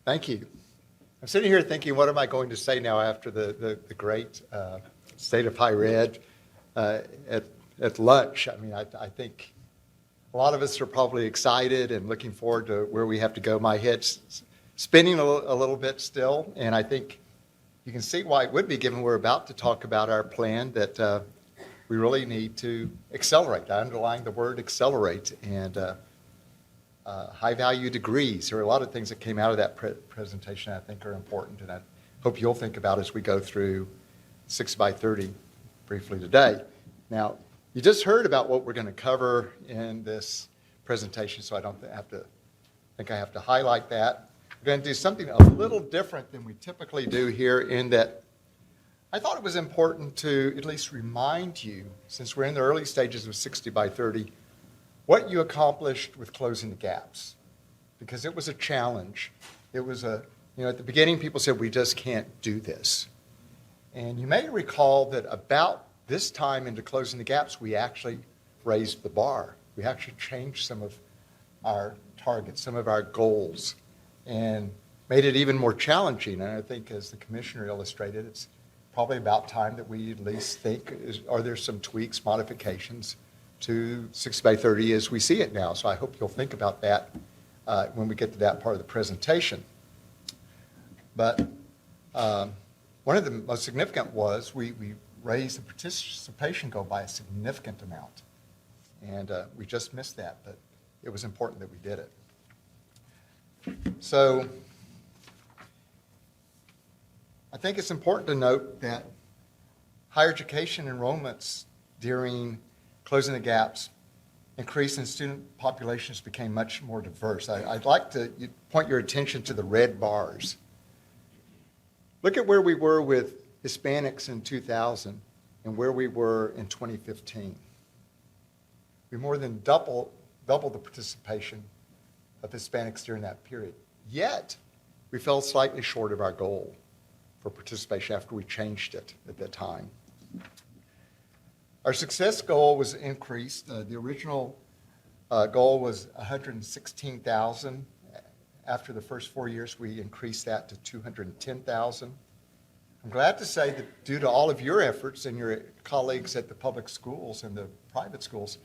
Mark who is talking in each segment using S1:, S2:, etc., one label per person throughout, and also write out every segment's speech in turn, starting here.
S1: Thank you. I'm sitting here thinking, what am I going to say now after the great state of higher ed at lunch? I mean, I think a lot of us are probably excited and looking forward to where we have to go. My head's spinning a little bit still, and I think you can see why it would be, given we're about to talk about our plan, that we really need to accelerate. I underline the word accelerate, and high-value degrees. There are a lot of things that came out of that presentation I think are important, and I hope you'll think about as we go through 60x30 briefly today. Now, you just heard about what we're going to cover in this presentation, so I don't think I have to highlight that. We're going to do something a little different than we typically do here, in that I thought it was important to at least remind you, since we're in the early stages of 60x30, what you accomplished with closing the gaps, because it was a challenge. It was at the beginning people said, we just can't do this. And you may recall that about this time into closing the gaps, we actually raised the bar. We actually changed some of our targets, some of our goals, and made it even more challenging. And I think, as the commissioner illustrated, it's probably about time that we at least think, are there some tweaks, modifications to 60x30 as we see it now. So I hope you'll think about that when we get to that part of the presentation. But one of the most significant was we raised the participation goal by a significant amount. And we just missed that, but it was important that we did it. So I think it's important to note that higher education enrollments during closing the gaps increased, and student populations became much more diverse. I'd like to point your attention to the red bars. Look at where we were with Hispanics in 2000 and where we were in 2015. We more than doubled the participation of Hispanics during that period. Yet, we fell slightly short of our goal for participation after we changed it at that time. Our success goal was increased. The original goal was 116,000. After the first 4 years, we increased that to 210,000. I'm glad to say that due to all of your efforts and your colleagues at the public schools and the private schools,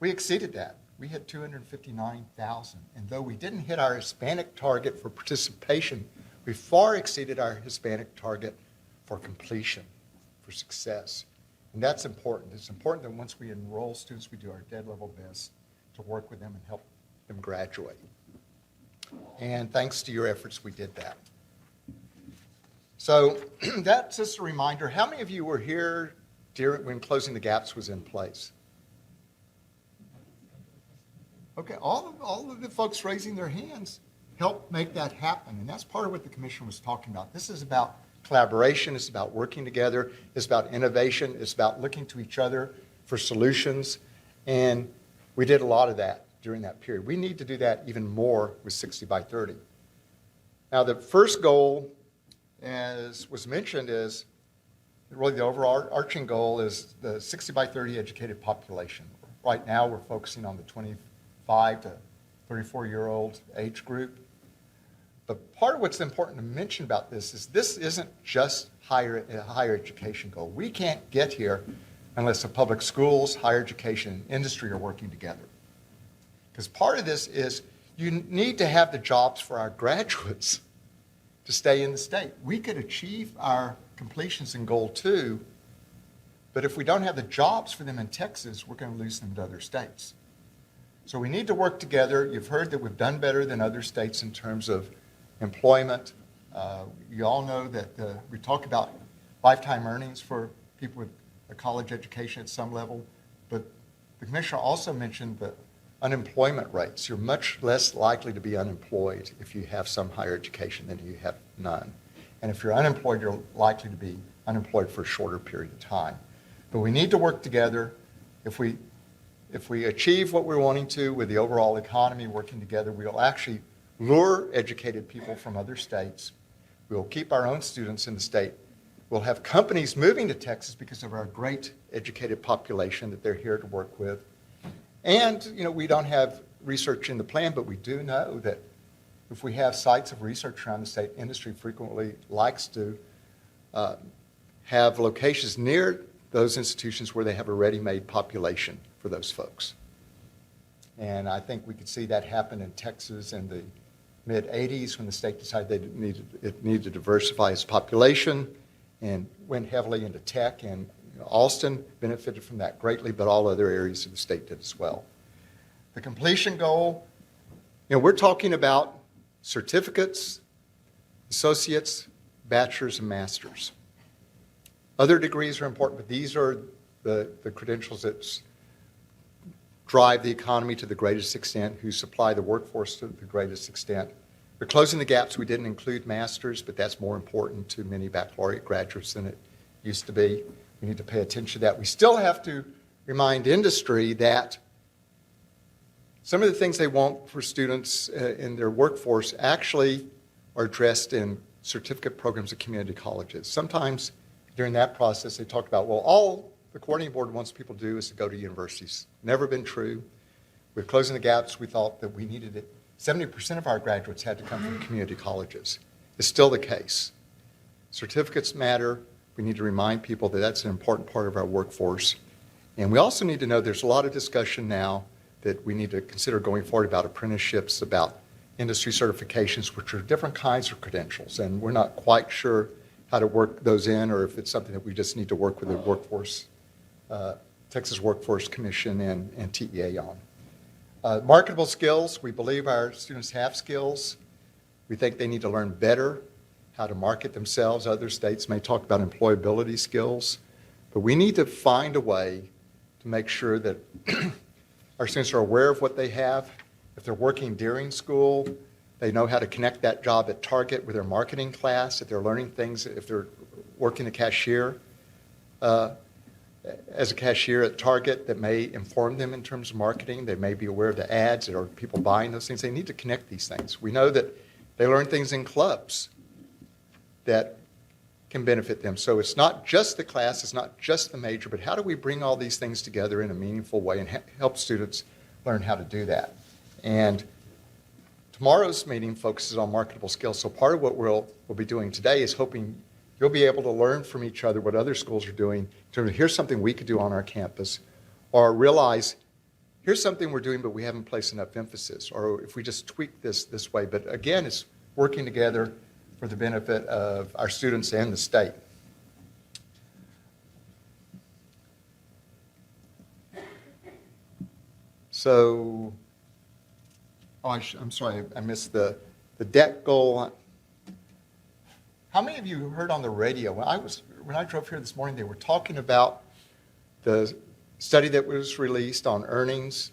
S1: we exceeded that. We hit 259,000. And though we didn't hit our Hispanic target for participation, we far exceeded our Hispanic target for completion, for success. And that's important. It's important that once we enroll students, we do our dead level best to work with them and help them graduate. And thanks to your efforts, we did that. So that's just a reminder. How many of you were here when closing the gaps was in place? Okay, all of the folks raising their hands helped make that happen. And that's part of what the commission was talking about. This is about collaboration, it's about working together, it's about innovation, it's about looking to each other for solutions, and we did a lot of that during that period. We need to do that even more with 60x30. Now, the first goal, as was mentioned, is really the overarching goal is the 60x30 educated population. Right now, we're focusing on the 25 to 34-year-old age group. But part of what's important to mention about this isn't just a higher education goal. We can't get here unless the public schools, higher education, and industry are working together. Because part of this is you need to have the jobs for our graduates to stay in the state. We could achieve our completions in goal 2, but if we don't have the jobs for them in Texas, we're going to lose them to other states. So we need to work together. You've heard that we've done better than other states in terms of employment. You all know that we talk about lifetime earnings for people with a college education at some level, but the commissioner also mentioned the unemployment rates. You're much less likely to be unemployed if you have some higher education than you have none. And if you're unemployed, you're likely to be unemployed for a shorter period of time. But we need to work together. If we achieve what we're wanting to with the overall economy working together, we'll actually lure educated people from other states. We'll keep our own students in the state. We'll have companies moving to Texas because of our great educated population that they're here to work with. And, we don't have research in the plan, but we do know that if we have sites of research around the state, industry frequently likes to have locations near those institutions where they have a ready-made population for those folks. And I think we could see that happen in Texas in the mid-'80s when the state decided it needed to diversify its population and went heavily into tech. And Austin benefited from that greatly, but all other areas of the state did as well. The completion goal, we're talking about certificates, associates, bachelors, and masters. Other degrees are important, but these are the credentials that drive the economy to the greatest extent, who supply the workforce to the greatest extent. We're closing the gaps. We didn't include masters, but that's more important to many baccalaureate graduates than it used to be. We need to pay attention to that. We still have to remind industry that some of the things they want for students in their workforce actually are addressed in certificate programs at community colleges. Sometimes during that process, they talk about, well, all the coordinating board wants people to do is to go to universities. Never been true. With closing the gaps, we thought that we needed it. 70% of our graduates had to come from community colleges. It's still the case. Certificates matter. We need to remind people that that's an important part of our workforce. And we also need to know there's a lot of discussion now that we need to consider going forward about apprenticeships, about industry certifications, which are different kinds of credentials. And we're not quite sure how to work those in, or if it's something that we just need to work with the workforce, Texas Workforce Commission and TEA on. Marketable skills, we believe our students have skills. We think they need to learn better how to market themselves. Other states may talk about employability skills, but we need to find a way to make sure that our students are aware of what they have. If they're working during school, they know how to connect that job at Target with their marketing class. If they're learning things, if they're working a cashier, as a cashier at Target, that may inform them in terms of marketing. They may be aware of the ads or people buying those things. They need to connect these things. We know that they learn things in clubs that can benefit them. So it's not just the class, it's not just the major, but how do we bring all these things together in a meaningful way and help students learn how to do that? And tomorrow's meeting focuses on marketable skills. So part of what we'll be doing today is hoping you'll be able to learn from each other what other schools are doing in terms of here's something we could do on our campus, or realize here's something we're doing but we haven't placed enough emphasis, or if we just tweak this way. But again, it's working together for the benefit of our students and the state. So, I'm sorry, I missed the debt goal. How many of you heard on the radio, when I drove here this morning, they were talking about the study that was released on earnings.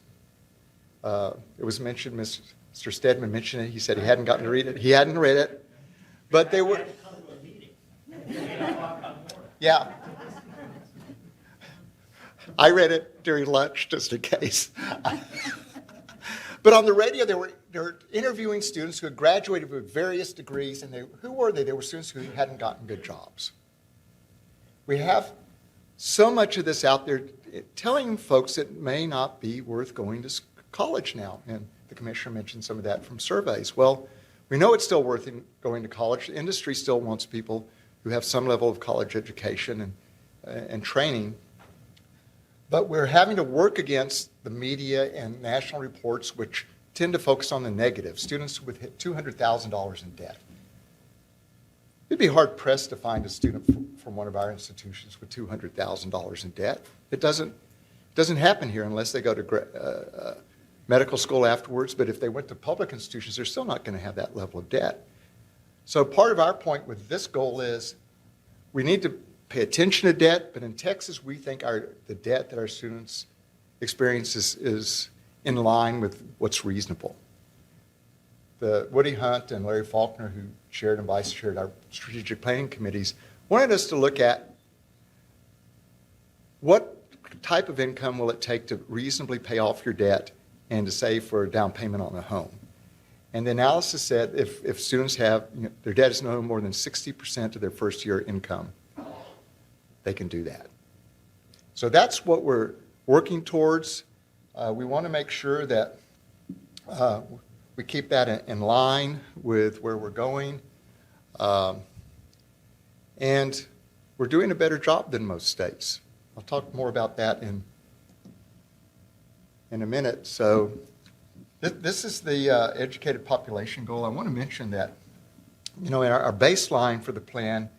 S1: It was mentioned, Mr. Stedman mentioned it. He said he hadn't gotten to read it. He hadn't read it. But they were, yeah. I read it during lunch just in case. But on the radio, they were interviewing students who had graduated with various degrees, and who were they? They were students who hadn't gotten good jobs. We have so much of this out there telling folks it may not be worth going to college now, and the commissioner mentioned some of that from surveys. Well, we know it's still worth going to college. The industry still wants people who have some level of college education and training. But we're having to work against the media and national reports which tend to focus on the negative. Students with $200,000 in debt. It'd be hard-pressed to find a student from one of our institutions with $200,000 in debt. It doesn't happen here unless they go to medical school afterwards, but if they went to public institutions, they're still not going to have that level of debt. So part of our point with this goal is we need to pay attention to debt, but in Texas, we think the debt that our students experience is in line with what's reasonable. The Woody Hunt and Larry Faulkner, who chaired and vice chaired our strategic planning committees, wanted us to look at what type of income will it take to reasonably pay off your debt and to save for a down payment on a home. And the analysis said if students have, their debt is no more than 60% of their first year income, they can do that. So that's what we're working towards. We want to make sure that we keep that in line with where we're going. And we're doing a better job than most states. I'll talk more about that in a minute. So this is the educated population goal. I want to mention that, our baseline for the plan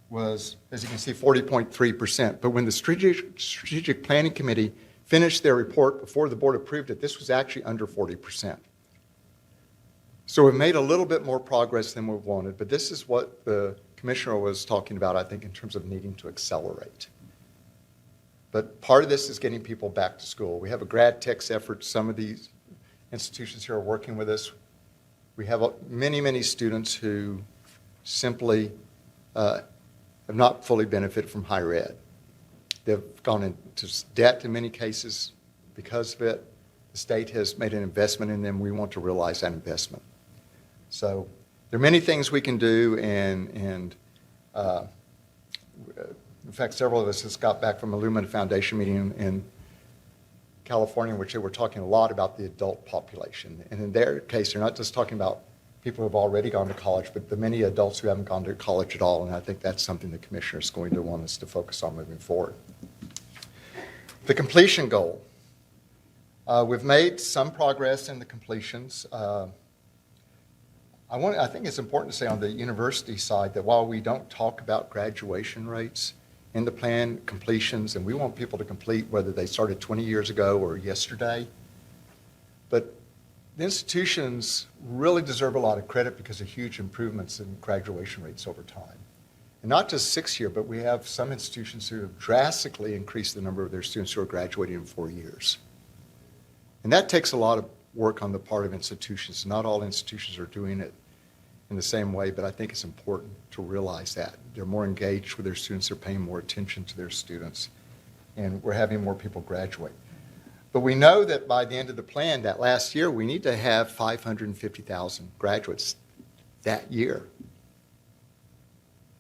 S1: was, as you can see, 40.3%. But when the Strategic Planning Committee finished their report before the board approved it, this was actually under 40%. So we've made a little bit more progress than we wanted, but this is what the commissioner was talking about, I think, in terms of needing to accelerate. But part of this is getting people back to school. We have a grad techs effort. Some of these institutions here are working with us. We have many, many students who simply have not fully benefited from higher ed. They've gone into debt in many cases because of it. The state has made an investment in them. We want to realize that investment. So there are many things we can do, and in fact, several of us just got back from a Lumina Foundation meeting in California in which they were talking a lot about the adult population. And in their case, they're not just talking about people who have already gone to college, but the many adults who haven't gone to college at all. And I think that's something the commissioner is going to want us to focus on moving forward. The completion goal. We've made some progress in the completions. I think it's important to say on the university side that while we don't talk about graduation rates in the plan, completions, and we want people to complete whether they started 20 years ago or yesterday, but the institutions really deserve a lot of credit because of huge improvements in graduation rates over time. And not just 6 year, but we have some institutions who have drastically increased the number of their students who are graduating in 4 years. And that takes a lot of work on the part of institutions. Not all institutions are doing it in the same way, but I think it's important to realize that. They're more engaged with their students, they're paying more attention to their students, and we're having more people graduate. But we know that by the end of the plan, that last year, we need to have 550,000 graduates that year.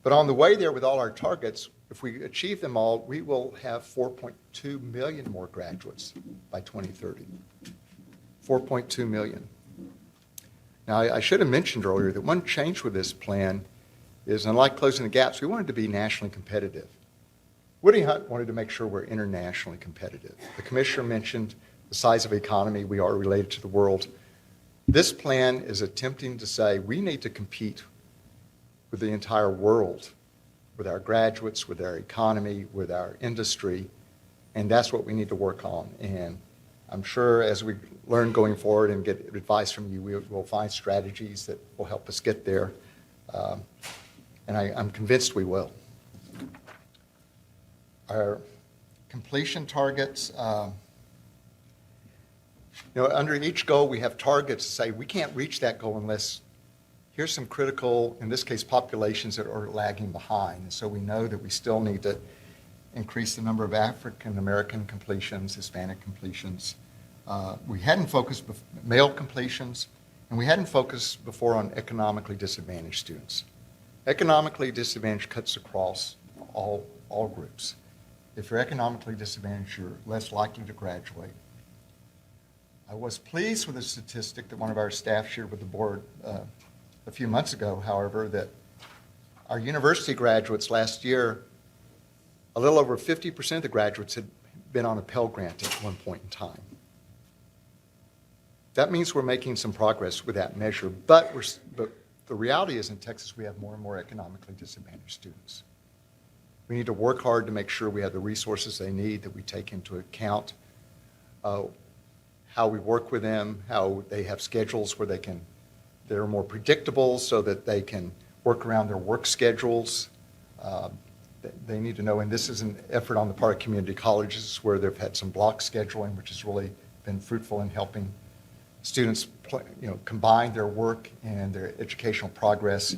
S1: But on the way there with all our targets, if we achieve them all, we will have 4.2 million more graduates by 2030. 4.2 million. Now, I should have mentioned earlier that one change with this plan is, unlike closing the gaps, we wanted to be nationally competitive. Woody Hunt wanted to make sure we're internationally competitive. The commissioner mentioned the size of the economy. We are related to the world. This plan is attempting to say we need to compete with the entire world, with our graduates, with our economy, with our industry, and that's what we need to work on. And I'm sure as we learn going forward and get advice from you, we will find strategies that will help us get there. And I'm convinced we will. Our completion targets, under each goal we have targets to say we can't reach that goal unless here's some critical, in this case, populations that are lagging behind. And so we know that we still need to increase the number of African American completions, Hispanic completions. We hadn't focused male completions, and we hadn't focused before on economically disadvantaged students. Economically disadvantaged cuts across all groups. If you're economically disadvantaged, you're less likely to graduate. I was pleased with the statistic that one of our staff shared with the board a few months ago, however, that our university graduates last year, a little over 50% of the graduates had been on a Pell Grant at one point in time. That means we're making some progress with that measure, but the reality is in Texas we have more and more economically disadvantaged students. We need to work hard to make sure we have the resources they need, that we take into account how we work with them, how they have schedules where they're more predictable so that they can work around their work schedules. They need to know, and this is an effort on the part of community colleges where they've had some block scheduling, which has really been fruitful in helping students combine their work and their educational progress.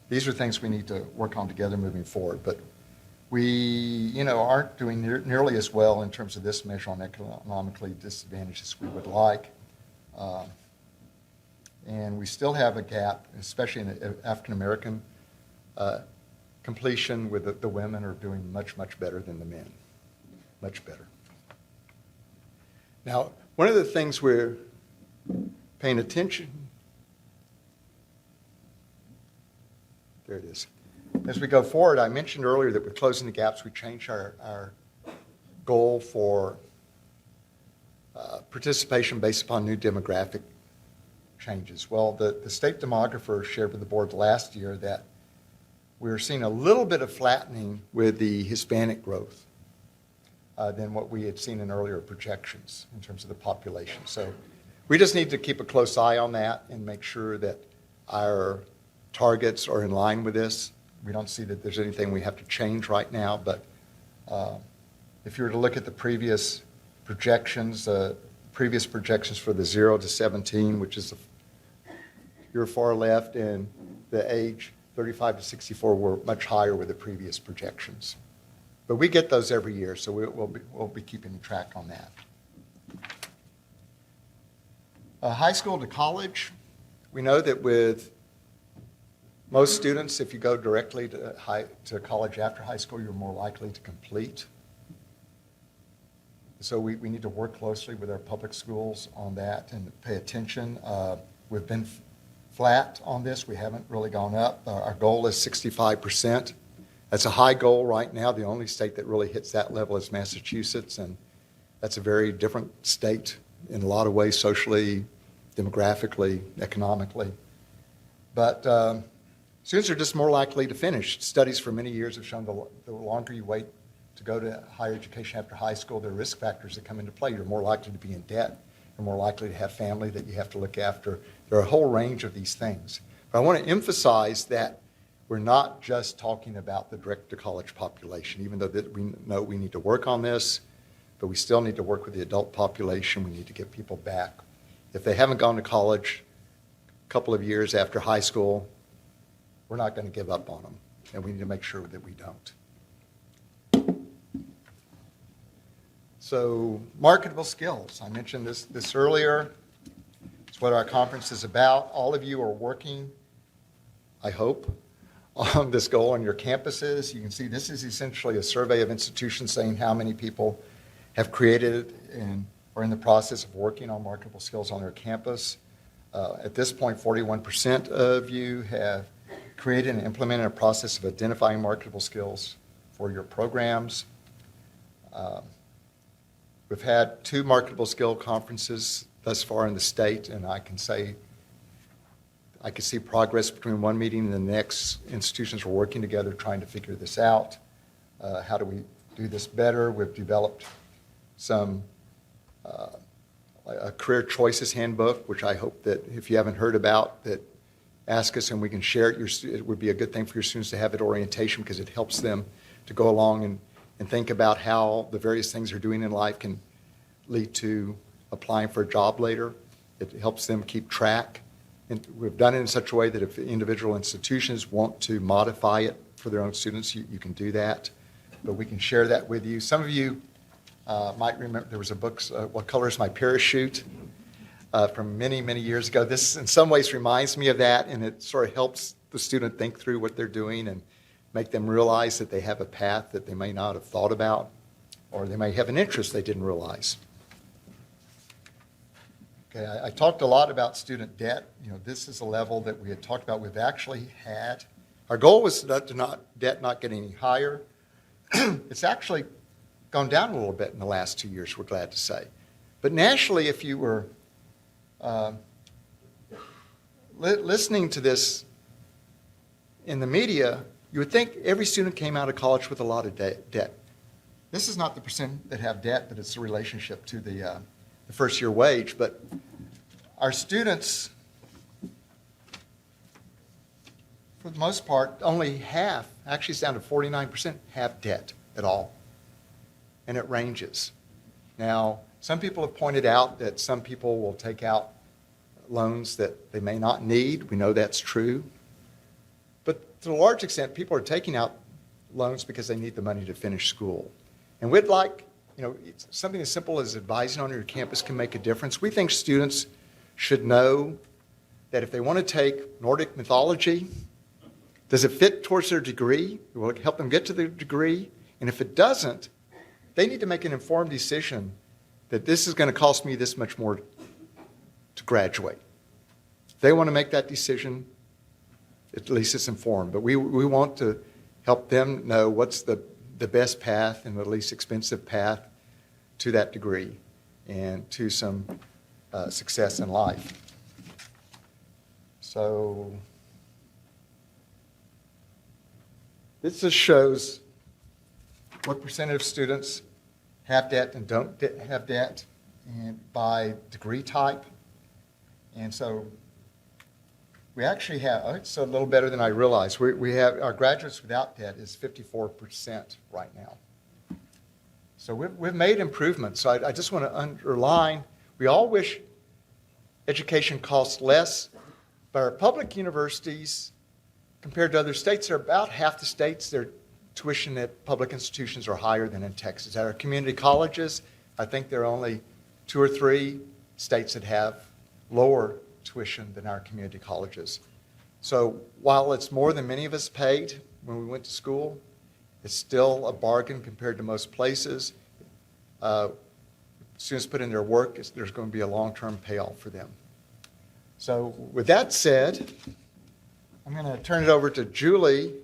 S1: These are things we need to work on together moving forward. But we aren't doing nearly as well in terms of this measure on economically disadvantaged as we would like. And we still have a gap, especially in the African American completion, with the women are doing much, much better than the men. Much better. Now, one of the things we're paying attention. There it is. As we go forward, I mentioned earlier that with Closing the Gaps, we changed our goal for participation based upon new demographic changes. Well, the state demographer shared with the board last year that we were seeing a little bit of flattening with the Hispanic growth than what we had seen in earlier projections in terms of the population. So we just need to keep a close eye on that and make sure that our targets are in line with this. We don't see that there's anything we have to change right now, but if you were to look at the previous projections for the 0 to 17, which is your far left, and the age 35 to 64 were much higher with the previous projections. But we get those every year, so we'll be keeping track on that. High school to college, we know that with most students, if you go directly to college after high school, you're more likely to complete. So we need to work closely with our public schools on that and pay attention. We've been flat on this. We haven't really gone up. Our goal is 65%. That's a high goal right now. The only state that really hits that level is Massachusetts, and that's a very different state in a lot of ways, socially, demographically, economically. But students are just more likely to finish. Studies for many years have shown the longer you wait to go to higher education after high school, there are risk factors that come into play. You're more likely to be in debt. You're more likely to have family that you have to look after. There are a whole range of these things. But I want to emphasize that we're not just talking about the direct-to-college population, even though that we know we need to work on this, but we still need to work with the adult population. We need to get people back. If they haven't gone to college a couple of years after high school, we're not going to give up on them, and we need to make sure that we don't. So, marketable skills. I mentioned this earlier. It's what our conference is about. All of you are working, I hope, on this goal on your campuses. You can see this is essentially a survey of institutions saying how many people have created and are in the process of working on marketable skills on their campus. At this point, 41% of you have created and implemented a process of identifying marketable skills for your programs. We've had 2 marketable skill conferences thus far in the state, and I can see progress between one meeting and the next. Institutions are working together trying to figure this out. How do we do this better? We've developed a career choices handbook, which I hope that if you haven't heard about, that ask us and we can share it. It would be a good thing for your students to have at orientation because it helps them to go along and think about how the various things they're doing in life can lead to applying for a job later. It helps them keep track. And we've done it in such a way that if individual institutions want to modify it for their own students, you can do that. But we can share that with you. Some of you might remember there was a book, What Color is My Parachute? From many, many years ago. This in some ways reminds me of that, and it sort of helps the student think through what they're doing and make them realize that they have a path that they may not have thought about, or they may have an interest they didn't realize. Okay, I talked a lot about student debt. This is a level that we had talked about. We've actually had, our goal was debt not get any higher. It's actually gone down a little bit in the last 2 years, we're glad to say. But nationally, if you were listening to this in the media, you would think every student came out of college with a lot of debt. This is not the percent that have debt, but it's the relationship to the first year wage. But our students, for the most part, only half, actually it's down to 49%, have debt at all. And it ranges. Now, some people have pointed out that some people will take out loans that they may not need. We know that's true. But to a large extent, people are taking out loans because they need the money to finish school. And we'd like, something as simple as advising on your campus can make a difference. We think students should know that if they want to take Nordic mythology, does it fit towards their degree? Will it help them get to their degree? And if it doesn't, they need to make an informed decision that this is going to cost me this much more to graduate. they want to make that decision, at least it's informed. But we want to help them know what's the best path and the least expensive path to that degree and to some success in life. So this just shows what percentage of students have debt and don't have debt, and by degree type. And so we actually have, it's a little better than I realized. We have, our graduates without debt is 54% right now. So we've made improvements. So I just want to underline, we all wish education costs less, but our public universities, compared to other states, are about half the states. Their tuition at public institutions are higher than in Texas. At our community colleges, I think there are only 2 or 3 states that have lower tuition than our community colleges. So while it's more than many of us paid when we went to school, it's still a bargain compared to most places. Students put in their work, there's going to be a long-term payoff for them. So with that said, I'm going to turn it over to Julie,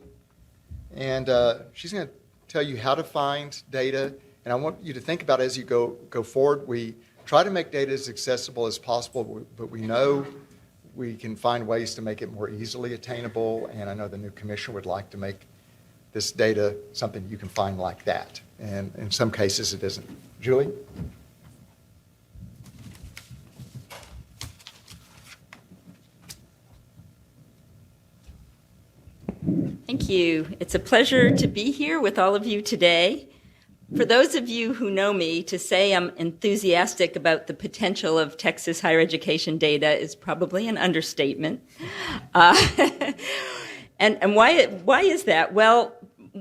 S1: and she's going to tell you how to find data. And I want you to think about it as you go forward. We try to make data as accessible as possible, but we know we can find ways to make it more easily attainable, and I know the new commission would like to make this data something you can find like that. And in some cases it isn't. Julie?
S2: Thank you. It's a pleasure to be here with all of you today. For those of you who know me, to say I'm enthusiastic about the potential of Texas higher education data is probably an understatement. And why is that? Well,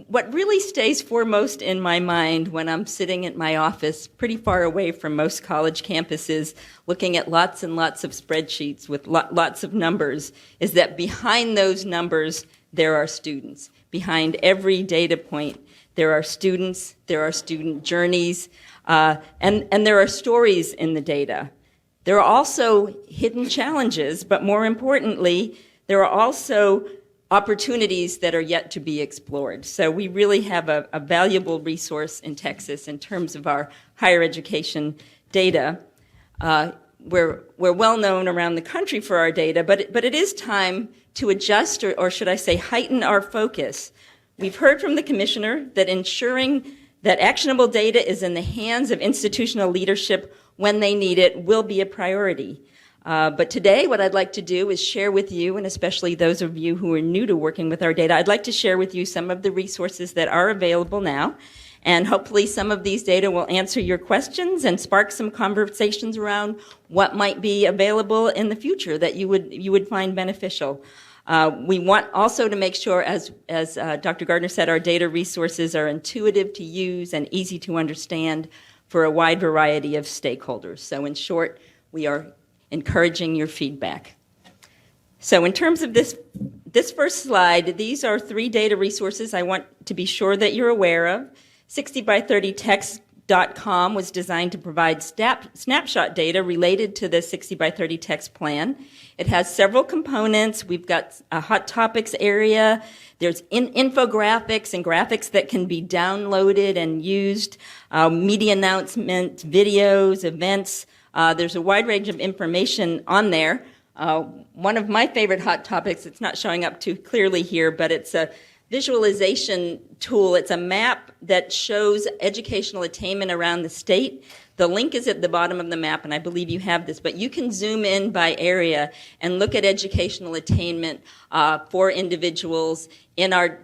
S2: what really stays foremost in my mind when I'm sitting at my office pretty far away from most college campuses looking at lots and lots of spreadsheets with lots of numbers is that behind those numbers there are students. Behind every data point there are students, there are student journeys, and there are stories in the data. There are also hidden challenges, but more importantly, there are also opportunities that are yet to be explored. So we really have a valuable resource in Texas in terms of our higher education data. We're well known around the country for our data, but it is time to adjust, or should I say heighten our focus. We've heard from the commissioner that ensuring that actionable data is in the hands of institutional leadership when they need it will be a priority. But today, what I'd like to do is share with you, and especially those of you who are new to working with our data, I'd like to share with you some of the resources that are available now. And hopefully some of these data will answer your questions and spark some conversations around what might be available in the future that you would find beneficial. We want also to make sure, as Dr. Gardner said, our data resources are intuitive to use and easy to understand for a wide variety of stakeholders. So in short, we are encouraging your feedback. So in terms of this first slide, these are 3 data resources I want to be sure that you're aware of. 60x30TX.com was designed to provide snapshot data related to the 60x30 text plan. It has several components. We've got a hot topics area. There's infographics and graphics that can be downloaded and used, media announcements, videos, events. There's a wide range of information on there. One of my favorite hot topics, it's not showing up too clearly here, but it's a visualization tool. It's a map that shows educational attainment around the state. The link is at the bottom of the map, and I believe you have this, but you can zoom in by area and look at educational attainment for individuals in our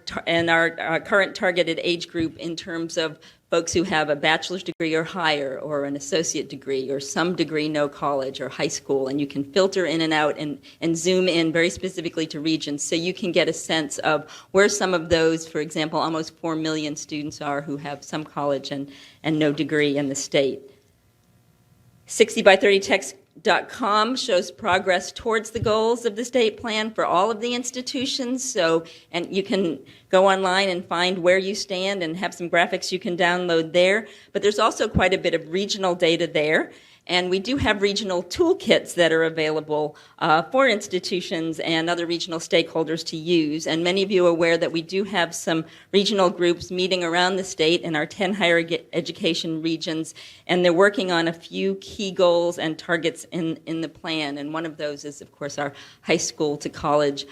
S2: current targeted age group in terms of folks who have a bachelor's degree or higher, or an associate degree, or some degree, no college, or high school, and you can filter in and out and zoom in very specifically to regions so you can get a sense of where some of those, for example, almost 4 million students are who have some college and no degree in the state. 60x30text.com shows progress towards the goals of the state plan for all of the institutions. And you can go online and find where you stand and have some graphics you can download there. But there's also quite a bit of regional data there. And we do have regional toolkits that are available for institutions and other regional stakeholders to use. And many of you are aware that we do have some regional groups meeting around the state in our 10 higher education regions, and they're working on a few key goals and targets in the plan. And one of those is, of course, our high school to college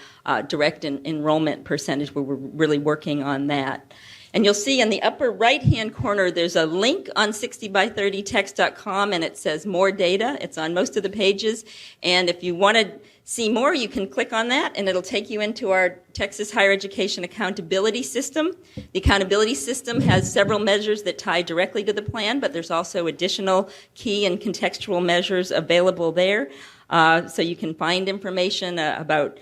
S2: direct enrollment percentage, where we're really working on that. And you'll see in the upper right-hand corner, there's a link on 60x30TX.com, and it says more data. It's on most of the pages. And if you want to see more, you can click on that, and it'll take you into our Texas Higher Education Accountability System. The accountability system has several measures that tie directly to the plan, but there's also additional key and contextual measures available there. So you can find information about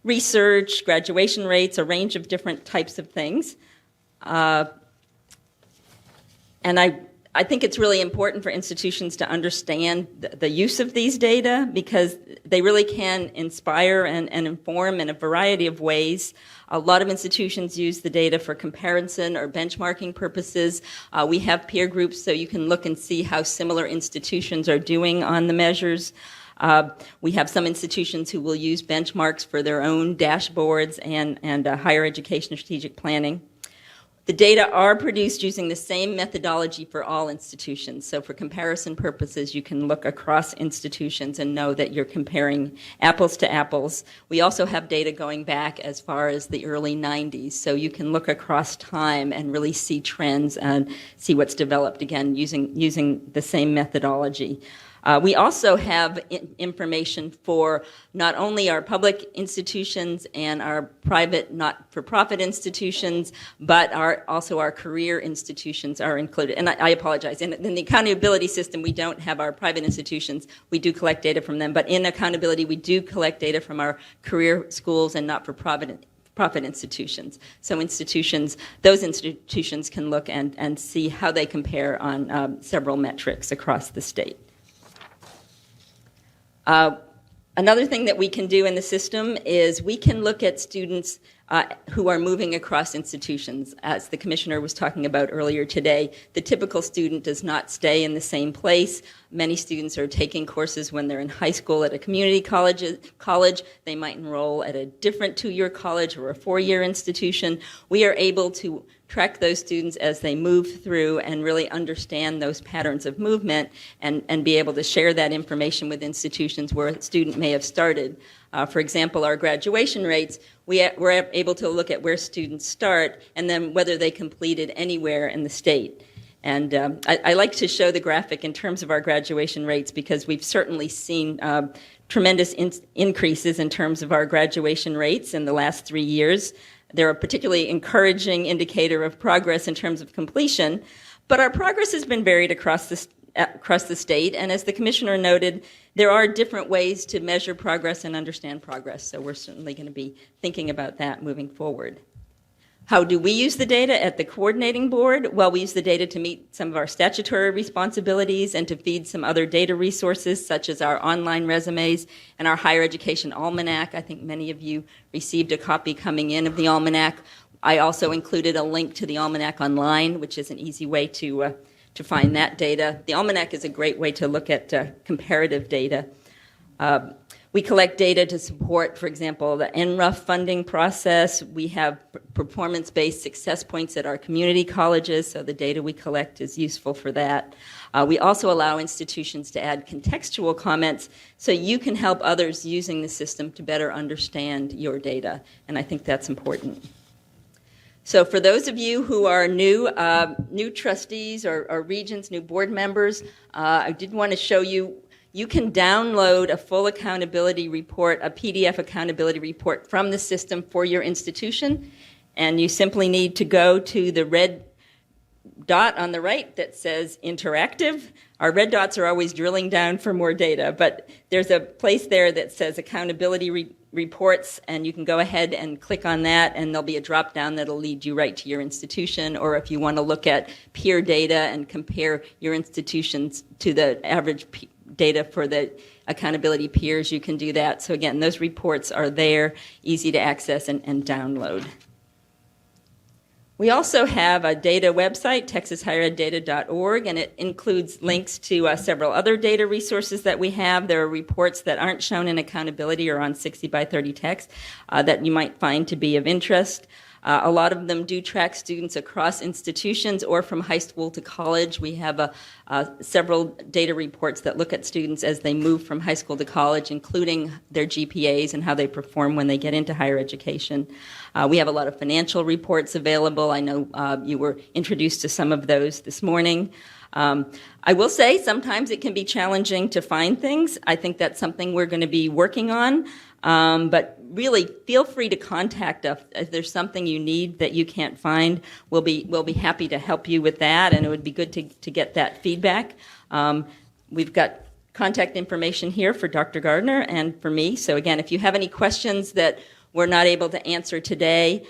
S2: research, graduation rates, a range of different types of things. And I think it's really important for institutions to understand the use of these data, because they really can inspire and inform in a variety of ways. A lot of institutions use the data for comparison or benchmarking purposes. We have peer groups, so you can look and see how similar institutions are doing on the measures. We have some institutions who will use benchmarks for their own dashboards and higher education strategic planning. The data are produced using the same methodology for all institutions. So for comparison purposes, you can look across institutions and know that you're comparing apples to apples. We also have data going back as far as the early 90s. So you can look across time and really see trends and see what's developed, again, using the same methodology. We also have information for not only our public institutions and our private not-for-profit institutions, but also our career institutions are included. And I apologize. In the accountability system, we don't have our private institutions. We do collect data from them. But in accountability, we do collect data from our career schools and not-for-profit institutions. So those institutions can look and see how they compare on several metrics across the state. Another thing that we can do in the system is we can look at students who are moving across institutions. As the commissioner was talking about earlier today, the typical student does not stay in the same place. Many students are taking courses when they're in high school at a community college. They might enroll at a different 2-year college or a 4-year institution. We are able to track those students as they move through and really understand those patterns of movement and be able to share that information with institutions where a student may have started. For example, our graduation rates, we're able to look at where students start and then whether they completed anywhere in the state. And I like to show the graphic in terms of our graduation rates, because we've certainly seen tremendous increases in terms of our graduation rates in the last 3 years. They're a particularly encouraging indicator of progress in terms of completion, but our progress has been varied across the state, and as the commissioner noted, there are different ways to measure progress and understand progress, so we're certainly going to be thinking about that moving forward. How do we use the data at the coordinating board? Well, we use the data to meet some of our statutory responsibilities and to feed some other data resources, such as our online resumes and our higher education almanac. I think many of you received a copy coming in of the almanac. I also included a link to the almanac online, which is an easy way to find that data. The almanac is a great way to look at comparative data. We collect data to support, for example, the NRUF funding process. We have performance-based success points at our community colleges, so the data we collect is useful for that. We also allow institutions to add contextual comments so you can help others using the system to better understand your data, and I think that's important. So for those of you who are new trustees or regents, new board members, I did want to show you. You can download a full accountability report, a PDF accountability report from the system for your institution, and you simply need to go to the red dot on the right that says interactive. Our red dots are always drilling down for more data, but there's a place there that says accountability reports, and you can go ahead and click on that, and there'll be a drop down that'll lead you right to your institution. Or if you want to look at peer data and compare your institutions to the average data for the accountability peers, you can do that. So again, those reports are there, easy to access and download. We also have a data website, texashighereddata.org, and it includes links to several other data resources that we have. There are reports that aren't shown in accountability or on 60 by 30 text that you might find to be of interest. A lot of them do track students across institutions or from high school to college. We have several data reports that look at students as they move from high school to college, including their GPAs and how they perform when they get into higher education. We have a lot of financial reports available. I know you were introduced to some of those this morning. I will say sometimes it can be challenging to find things. I think that's something we're going to be working on. But really, feel free to contact us if there's something you need that you can't find. We'll be happy to help you with that, and it would be good to get that feedback. We've got contact information here for Dr. Gardner and for me. So again, if you have any questions that we're not able to answer today,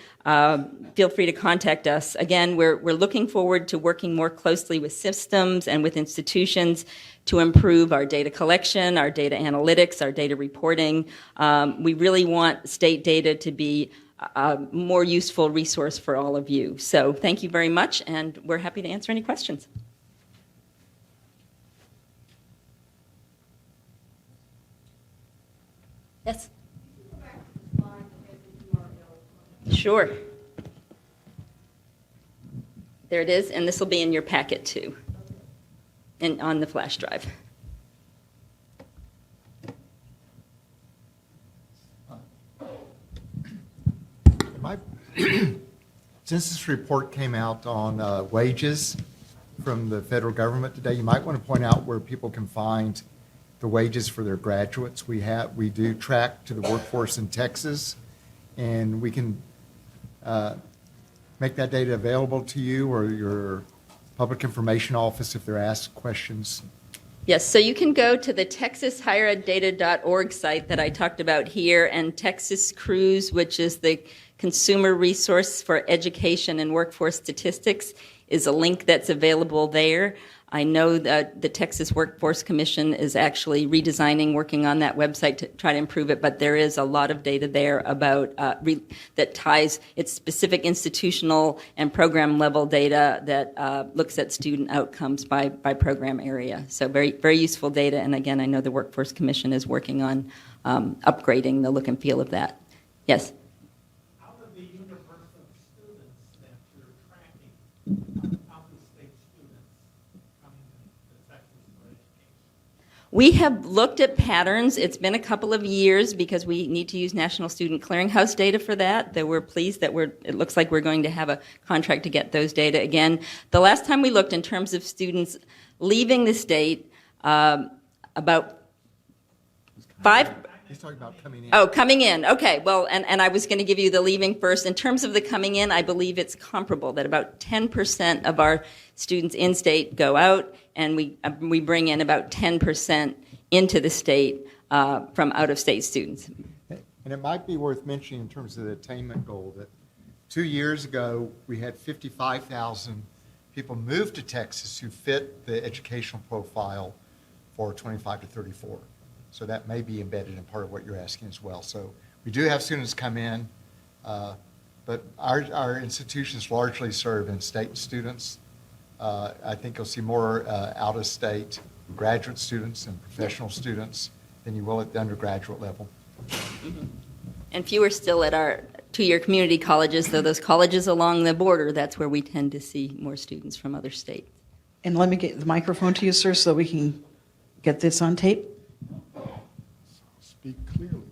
S2: feel free to contact us. Again, we're looking forward to working more closely with systems and with institutions to improve our data collection, our data analytics, our data reporting. We really want state data to be a more useful resource for all of you. So thank you very much, and we're happy to answer any questions. Yes? Sure. There it is, and this will be in your packet too, and on the flash drive.
S1: Since this report came out on wages from the federal government today, you might want to point out where people can find the wages for their graduates. We do track to the workforce in Texas, and we can make that data available to you or your public information office if they're asked questions.
S2: Yes, so you can go to the texashighereddata.org site that I talked about here, and Texas Cruise, which is the consumer resource for education and workforce statistics, is a link that's available there. I know that the Texas Workforce Commission is actually redesigning, working on that website to try to improve it, but there is a lot of data there about that ties its specific institutional and program level data that looks at student outcomes by program area. So very, very useful data, and again, I know the Workforce Commission is working on upgrading the look and feel of that. Yes?
S3: How do the universe of students that you're tracking, how do state students coming to Texas for education?
S2: We have looked at patterns. It's been a couple of years because we need to use National Student Clearinghouse data for that. Though we're pleased that it looks like we're going to have a contract to get those data again. The last time we looked in terms of students leaving the state, about five.
S1: He's talking about coming in.
S2: Oh, coming in. Okay. Well, and I was going to give you the leaving first. In terms of the coming in, I believe it's comparable that about 10% of our students in state go out, and we bring in about 10% into the state from out-of-state students.
S1: And it might be worth mentioning in terms of the attainment goal that 2 years ago we had 55,000 people move to Texas who fit the educational profile for 25 to 34. So that may be embedded in part of what you're asking as well. So we do have students come in, but our institutions largely serve in-state students. I think you'll see more out-of-state graduate students and professional students than you will at the undergraduate level.
S2: Mm-hmm. And fewer still at our two-year community colleges, though those colleges along the border, that's where we tend to see more students from other states.
S4: And let me get the microphone to you, sir, so we can get this on tape.
S5: Speak clearly.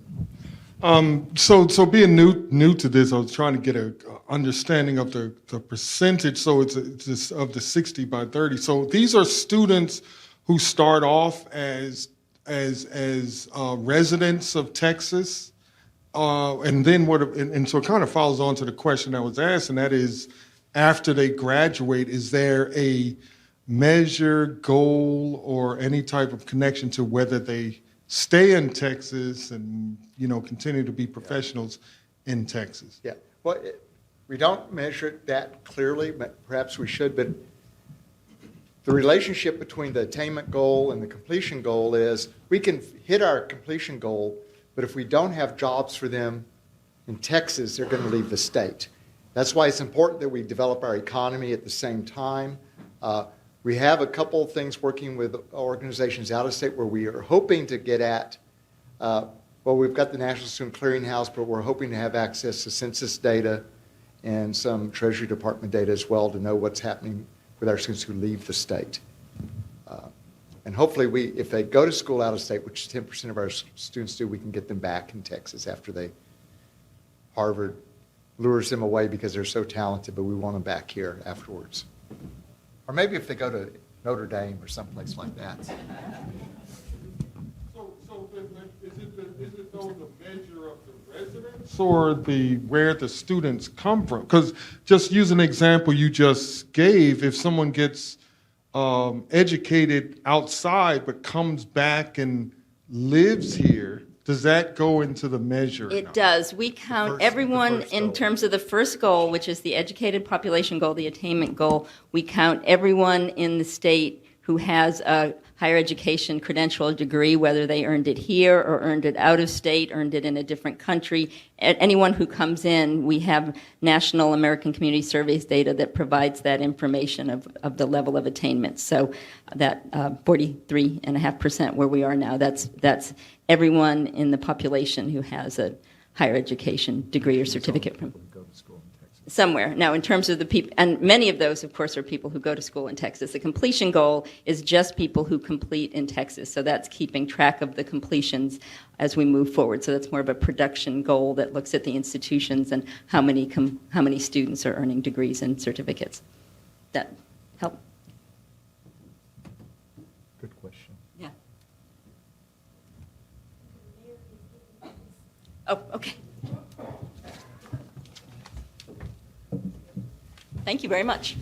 S5: So being new to this, I was trying to get an understanding of the percentage. So it's of the 60 by 30. So these are students who start off as residents of Texas, and then and so it kind of follows on to the question I was asked, and that is, after they graduate, is there a measure, goal, or any type of connection to whether they stay in Texas and, continue to be professionals in Texas?
S1: Yeah, well, we don't measure it that clearly, but perhaps we should, but the relationship between the attainment goal and the completion goal is we can hit our completion goal, but if we don't have jobs for them in Texas, they're going to leave the state. That's why it's important that we develop our economy at the same time. We have a couple of things working with organizations out of state where we are hoping to get at, well, we've got the National Student Clearinghouse, but we're hoping to have access to census data and some Treasury Department data as well to know what's happening with our students who leave the state. And hopefully, if they go to school out of state, which 10% of our students do, we can get them back in Texas after Harvard lures them away because they're so talented, but we want them back here afterwards. Or maybe if they go to Notre Dame or someplace like that.
S5: So is it though the measure of the residents or where the students come from? Because just use an example you just gave. If someone gets educated outside but comes back and lives here, does that go into the measure?
S2: It does. We count everyone in terms of the first goal, which is the educated population goal, the attainment goal. We count everyone in the state who has a higher education credential or degree, whether they earned it here or earned it out of state, earned it in a different country. Anyone who comes in, we have National American Community Surveys data that provides that information of the level of attainment. So that 43.5% where we are now, that's everyone in the population who has a higher education degree or certificate from somewhere. Now, in terms of the people, and many of those, of course, are people who go to school in Texas. The completion goal is just people who complete in Texas. So that's keeping track of the completions as we move forward. So that's more of a production goal that looks at the institutions and how many students are earning degrees and certificates. That help?
S1: Good question.
S2: Yeah. Oh, okay. Thank you very much.